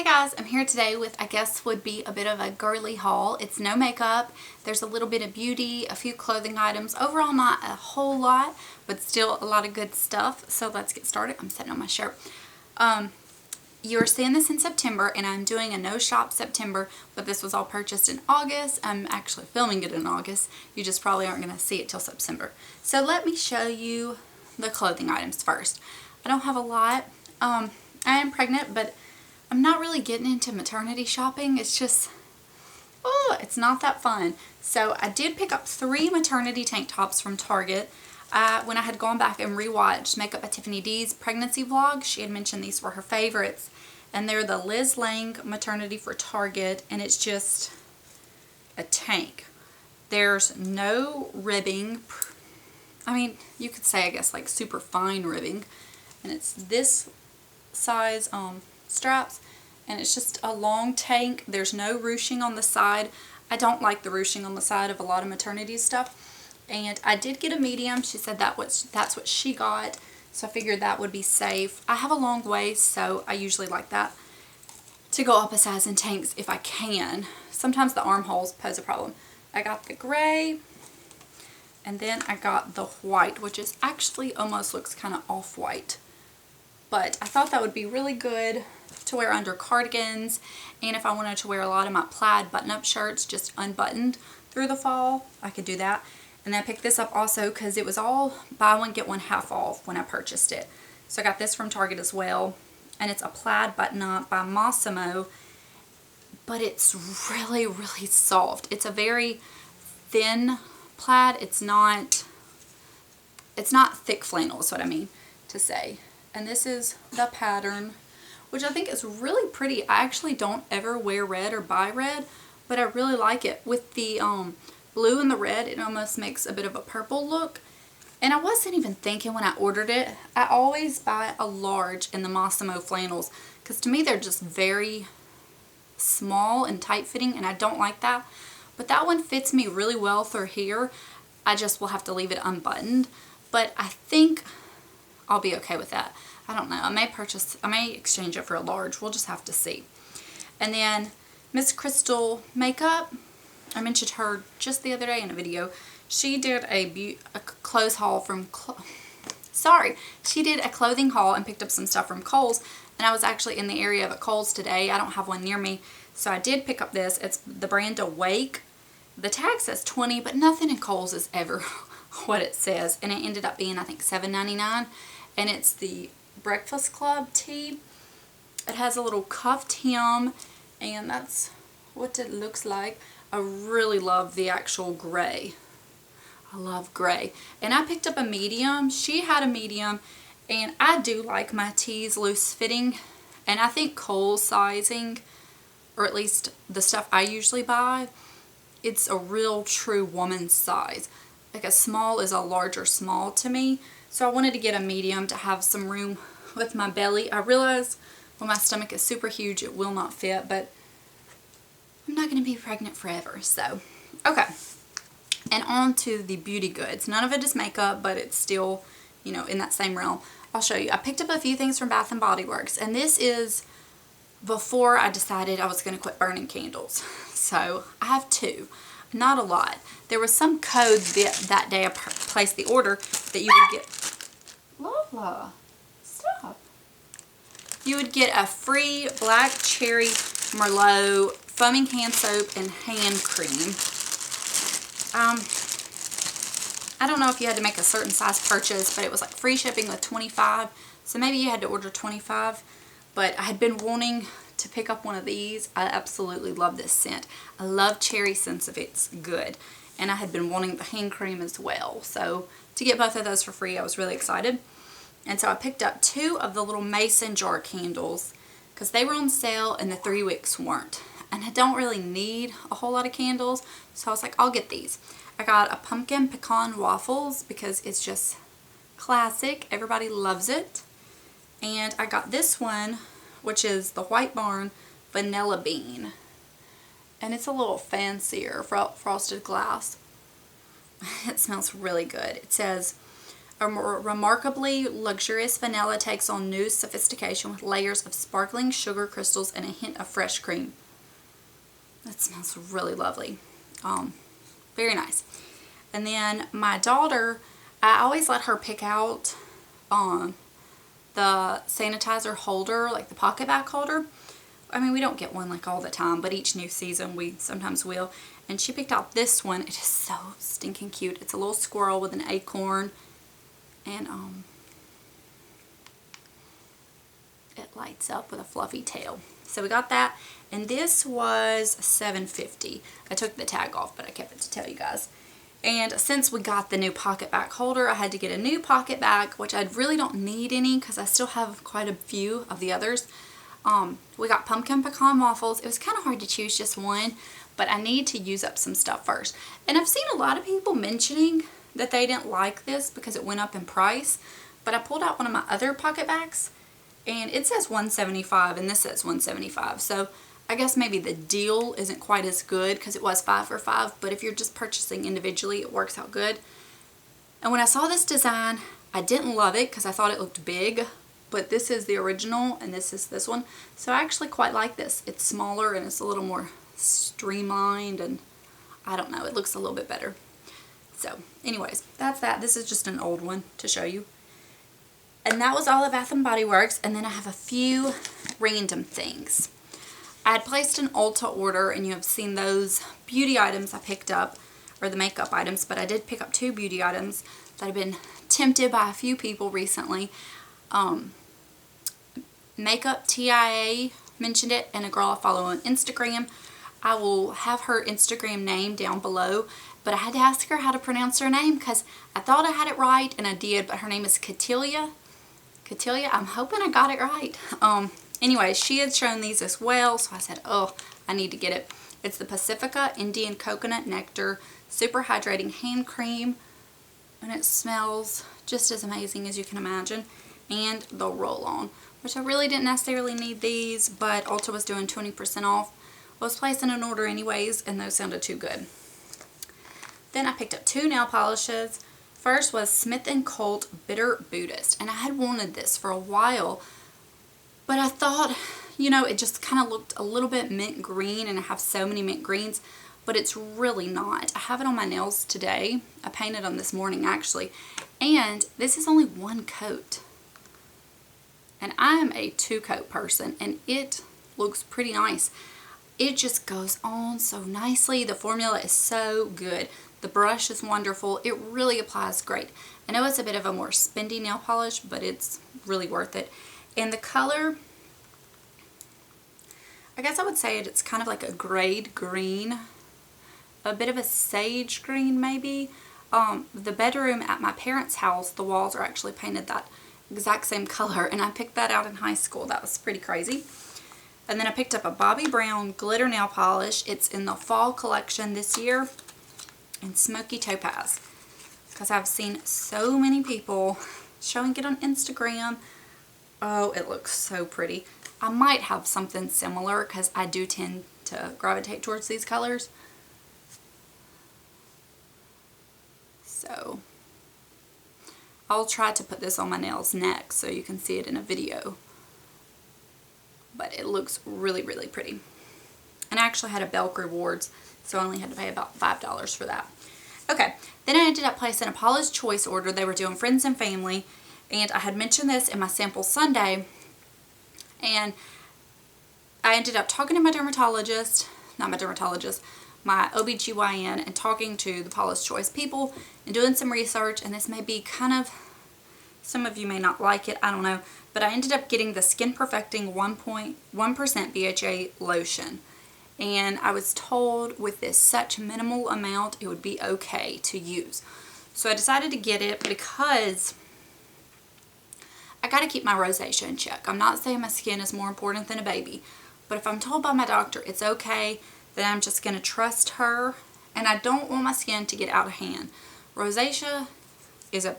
Hey guys, I'm here today with I guess would be a bit of a girly haul. It's no makeup, there's a little bit of beauty, a few clothing items, overall not a whole lot, but still a lot of good stuff. So let's get started. I'm setting on my shirt. You're seeing this in September and I'm doing a no shop September, but this was all purchased in August. I'm actually filming it in August. You just probably aren't going to see it till September. So let me show you the clothing items first. I don't have a lot. I am pregnant, but I'm not really getting into maternity shopping. It's just, oh, it's not that fun. So I did pick up 3 maternity tank tops from Target. When I had gone back and rewatched Makeup by Tiffany D's pregnancy vlog, she had mentioned these were her favorites. And they're the Liz Lang maternity for Target, and it's just a tank. There's no ribbing. I mean, you could say, I guess, like super fine ribbing. And it's this size straps, and it's just a long tank. There's no ruching on the side. I don't like the ruching on the side of a lot of maternity stuff, and I did get a medium. She said that's what she got, so I figured that would be safe. I have a long waist, so I usually like that to go up a size in tanks if I can. Sometimes the armholes pose a problem. I got the gray, and then I got the white, which is actually almost looks kind of off-white. But I thought that would be really good to wear under cardigans, and if I wanted to wear a lot of my plaid button-up shirts just unbuttoned through the fall, I could do that. And I picked this up also because it was all buy one get one half off when I purchased it. So I got this from Target as well, and it's a plaid button-up by Massimo, but it's really, really soft. It's a very thin plaid. It's not thick flannel is what I mean to say. And this is the pattern, which I think is really pretty. I actually don't ever wear red or buy red, but I really like it. With the blue and the red, it almost makes a bit of a purple look. And I wasn't even thinking when I ordered it. I always buy a large in the Massimo flannels because to me they're just very small and tight-fitting, and I don't like that. But that one fits me really well through here. I just will have to leave it unbuttoned, but I think I'll be okay with that. I don't know. I may exchange it for a large. We'll just have to see. And then Miss Crystal Makeup. I mentioned her just the other day in a video. She did a clothes haul from she did a clothing haul and picked up some stuff from Kohl's, and I was actually in the area of a Kohl's today. I don't have one near me, so I did pick up this. It's the brand Awake. The tag says 20, but nothing in Kohl's is ever what it says, and it ended up being, I think, $7.99. And it's the Breakfast Club tee. It has a little cuffed hem, and that's what it looks like. I really love the actual gray. I love gray. And I picked up a medium. She had a medium, and I do like my tees loose fitting, and I think Kohl's sizing, or at least the stuff I usually buy, it's a real true woman's size. Like a small is a larger small to me. So I wanted to get a medium to have some room with my belly. I realize when my stomach is super huge it will not fit, but I'm not going to be pregnant forever. So, okay. And on to the beauty goods. None of it is makeup, but it's still, you know, in that same realm. I'll show you. I picked up a few things from Bath & Body Works, and this is before I decided I was going to quit burning candles. So I have 2. Not a lot. There was some code that day I placed the order that you would get. Lola, stop. You would get a free black cherry Merlot foaming hand soap and hand cream. I don't know if you had to make a certain size purchase, but it was like free shipping with 25. So maybe you had to order 25. But I had been wanting to pick up one of these. I absolutely love this scent. I love cherry scents if it's good. And I had been wanting the hand cream as well. So to get both of those for free, I was really excited. And so I picked up 2 of the little mason jar candles because they were on sale and the 3 wicks weren't. And I don't really need a whole lot of candles, so I was like, I'll get these. I got a pumpkin pecan waffles because it's just classic. Everybody loves it. And I got this one, which is the White Barn Vanilla Bean. And it's a little fancier frosted glass. It smells really good. It says A more remarkably luxurious vanilla takes on new sophistication with layers of sparkling sugar crystals and a hint of fresh cream. That smells really lovely. Very nice. And then my daughter, I always let her pick out the sanitizer holder, like the pocket back holder. I mean, we don't get one like all the time, but each new season we sometimes will. And she picked out this one. It is so stinking cute. It's a little squirrel with an acorn, and it lights up with a fluffy tail. So we got that, and this was $7.50. I took the tag off, but I kept it to tell you guys. And since we got the new pocket back holder, I had to get a new pocket back, which I really don't need any because I still have quite a few of the others. We got pumpkin pecan waffles. It was kind of hard to choose just one, but I need to use up some stuff first. And I've seen a lot of people mentioning that they didn't like this because it went up in price, but I pulled out one of my other pocket bags and it says $175 and this says $175. So I guess maybe the deal isn't quite as good because it was 5 for $5, but if you're just purchasing individually, it works out good. And when I saw this design, I didn't love it because I thought it looked big, but this is the original and this is this one. So I actually quite like this. It's smaller and it's a little more streamlined, and I don't know, it looks a little bit better. So anyways, that's that. This is just an old one to show you. And that was all of Bath & Body Works. And then I have a few random things. I had placed an Ulta order, and you have seen those beauty items I picked up, or the makeup items, but I did pick up 2 beauty items that have been tempted by a few people recently. Makeup TIA mentioned it, and a girl I follow on Instagram. I will have her Instagram name down below, but I had to ask her how to pronounce her name because I thought I had it right, and I did, but her name is Catilia. Catilia, I'm hoping I got it right. Anyway, she had shown these as well, so I said, oh, I need to get it. It's the Pacifica Indian Coconut Nectar Super Hydrating Hand Cream, and it smells just as amazing as you can imagine. And the roll-on, which I really didn't necessarily need these, but Ulta was doing 20% off. I was placing an order anyways, and those sounded too good. Then I picked up 2 nail polishes. First was Smith & Colt Bitter Buddhist, and I had wanted this for a while, but I thought, you know, it just kind of looked a little bit mint green, and I have so many mint greens, but it's really not. I have it on my nails today. I painted them this morning actually, and this is only 1 coat. And I'm a 2-coat person, and it looks pretty nice. It just goes on so nicely. The formula is so good. The brush is wonderful. It really applies great. I know it's a bit of a more spendy nail polish, but it's really worth it. And the color, I guess I would say it's kind of like a grade green, a bit of a sage green maybe. The bedroom at my parents' house, the walls are actually painted that exact same color, and I picked that out in high school. That was pretty crazy. And then I picked up a Bobbi Brown glitter nail polish. It's in the fall collection this year in Smoky Topaz, because I've seen so many people showing it on Instagram. Oh, it looks so pretty. I might have something similar because I do tend to gravitate towards these colors. So I'll try to put this on my nails next so you can see it in a video. But it looks really, really pretty. And I actually had a Belk Rewards, so I only had to pay about $5 for that. Okay, then I ended up placing a Paula's Choice order. They were doing Friends and Family, and I had mentioned this in my sample Sunday, and I ended up talking to my dermatologist, not my dermatologist, my OBGYN, and talking to the Paula's Choice people and doing some research, and this may be kind of, some of you may not like it, I don't know, but I ended up getting the Skin Perfecting 1.1% BHA lotion. And I was told with this such minimal amount, it would be okay to use. So I decided to get it because I got to keep my rosacea in check. I'm not saying my skin is more important than a baby, but if I'm told by my doctor it's okay, then I'm just going to trust her, and I don't want my skin to get out of hand. Rosacea is a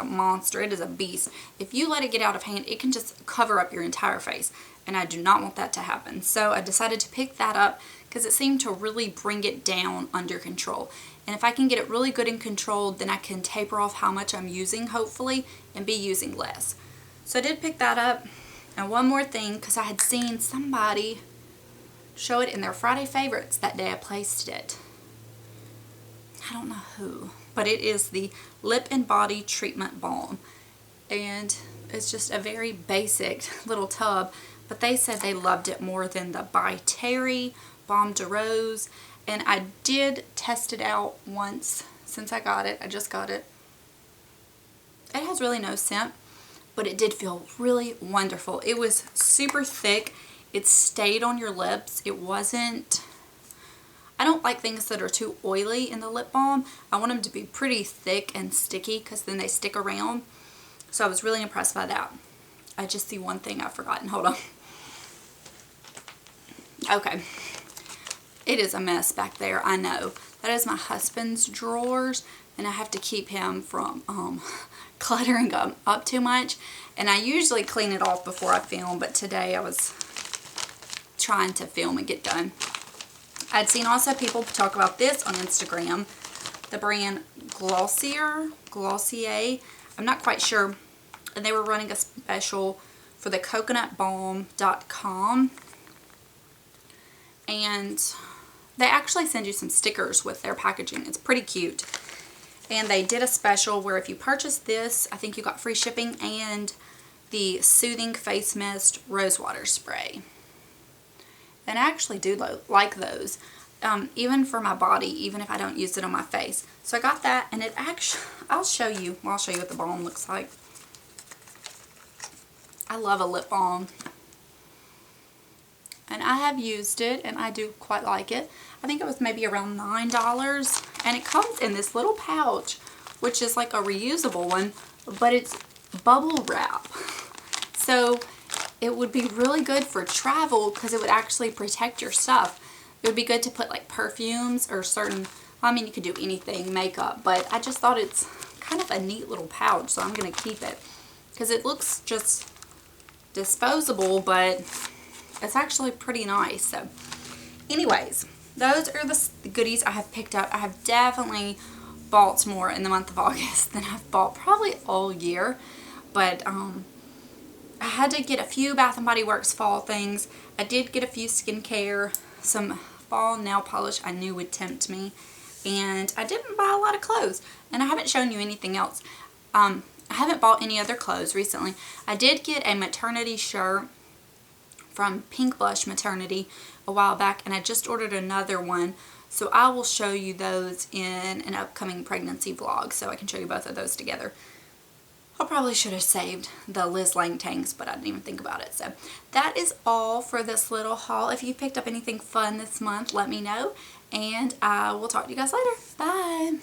monster. It is a beast. If you let it get out of hand, it can just cover up your entire face, and I do not want that to happen. So I decided to pick that up because it seemed to really bring it down under control. And if I can get it really good and controlled, then I can taper off how much I'm using, hopefully, and be using less. So I did pick that up. And one more thing, because I had seen somebody show it in their Friday favorites that day I placed it. I don't know who, but it is the Lip and Body Treatment Balm. And it's just a very basic little tub, but they said they loved it more than the By Terry Balm de Rose. And I did test it out once since I got it. I just got it. It has really no scent, but it did feel really wonderful. It was super thick. It stayed on your lips. It wasn't... I don't like things that are too oily in the lip balm. I want them to be pretty thick and sticky because then they stick around. So I was really impressed by that. I just see one thing I've forgotten. Hold on. Okay. It is a mess back there, I know. That is my husband's drawers, and I have to keep him from cluttering them up too much. And I usually clean it off before I film, but today I was trying to film and get done. I'd seen also people talk about this on Instagram, the brand Glossier. I'm not quite sure. And they were running a special for the coconutbalm.com. And they actually send you some stickers with their packaging. It's pretty cute. And they did a special where if you purchase this, I think you got free shipping and the Soothing Face Mist Rose Water Spray. And I actually do like those, even for my body, even if I don't use it on my face. So I got that, and it actually, I'll show you what the balm looks like. I love a lip balm. And I have used it, and I do quite like it. I think it was maybe around $9. And it comes in this little pouch, which is like a reusable one, but it's bubble wrap. So it would be really good for travel because it would actually protect your stuff. It would be good to put like perfumes or certain, I mean, you could do anything, makeup, but I just thought it's kind of a neat little pouch, so I'm going to keep it because it looks just disposable, but it's actually pretty nice. So anyways, those are the goodies I have picked up. I have definitely bought more in the month of August than I've bought probably all year, but I had to get a few Bath & Body Works fall things. I did get a few skincare, some fall nail polish I knew would tempt me, and I didn't buy a lot of clothes. And I haven't shown you anything else. I haven't bought any other clothes recently. I did get a maternity shirt from Pink Blush Maternity a while back, and I just ordered another one. So I will show you those in an upcoming pregnancy vlog, so I can show you both of those together. I probably should have saved the Liz Lang tanks, but I didn't even think about it. So that is all for this little haul. If you picked up anything fun this month, let me know, and I will talk to you guys later. Bye!